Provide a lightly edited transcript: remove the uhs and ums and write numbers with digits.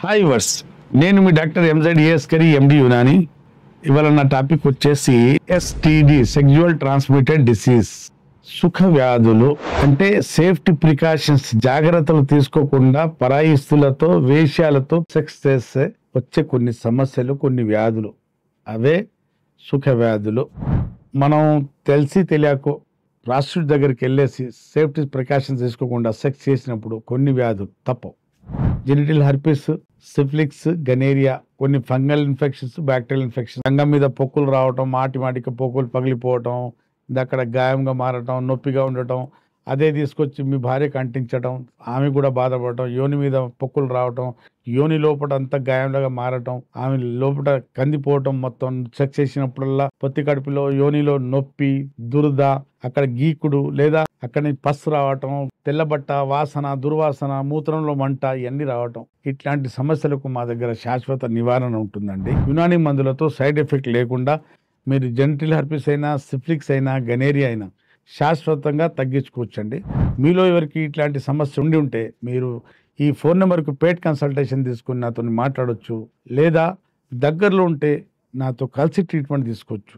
Hi verse, నేను మీ doctor MZ ఎండి యునాని. ఇవాళ నా టాపిక్ వచ్చేసి ఎస్టిడి, సెక్జువల్ ట్రాన్స్మిటెడ్ డిసీజ్. సుఖ వ్యాధులు అంటే సేఫ్టీ ప్రికాషన్స్, జాగ్రత్తలు తీసుకోకుండా పరాయిస్తులతో, వేశ్యాలతో సెక్స్ చేస్తే వచ్చే కొన్ని సమస్యలు, కొన్ని వ్యాధులు, అవే సుఖ వ్యాధులు. మనం తెలిసి తెలియకో రాష్ట్రుడి దగ్గరికి వెళ్ళేసి సేఫ్టీ ప్రికాషన్స్ తీసుకోకుండా సెక్స్ చేసినప్పుడు కొన్ని వ్యాధులు తప్పవు. జెనిటల్ హెర్పిస్, సిఫిలిక్స్, గనేరియా, కొన్ని ఫంగల్ ఇన్ఫెక్షన్స్, బ్యాక్టీరియల్ ఇన్ఫెక్షన్స్, రంగం మీద పొక్కులు రావటం, మాటికి పొక్కులు పగిలిపోవటం, అక్కడ గాయంగా మారటం, నొప్పిగా ఉండటం, అదే తీసుకొచ్చి మీ భార్యకు అంటించడం, ఆమె కూడా బాధపడటం, యోని మీద పొక్కులు రావటం, యోని లోపల అంతా గాయంలాగా మారటం, ఆమె లోపల కందిపోవటం, మొత్తం సెక్స్ చేసినప్పుడల్లా పొత్తి కడుపులో, యోనిలో నొప్పి, దురద, అక్కడ గీకుడు, లేదా అక్కడి పస్సు రావటం, తెల్లబట్ట, వాసన, దుర్వాసన, మూత్రంలో మంట, ఇవన్నీ రావటం. ఇట్లాంటి సమస్యలకు మా దగ్గర శాశ్వత నివారణ ఉంటుందండి. యునాని మందులతో సైడ్ ఎఫెక్ట్ లేకుండా మీరు జెనిటల్ హెర్పిస్ అయినా, సిఫిలిక్స్ అయినా, గనేరియా అయినా శాశ్వతంగా తగ్గించుకోవచ్చండి. మీలో ఎవరికి ఇట్లాంటి సమస్య ఉండి ఉంటే మీరు ఈ ఫోన్ నెంబర్కు పేడ్ కన్సల్టేషన్ తీసుకుని నాతో మాట్లాడొచ్చు, లేదా దగ్గరలో ఉంటే నాతో కలిసి ట్రీట్మెంట్ తీసుకోవచ్చు.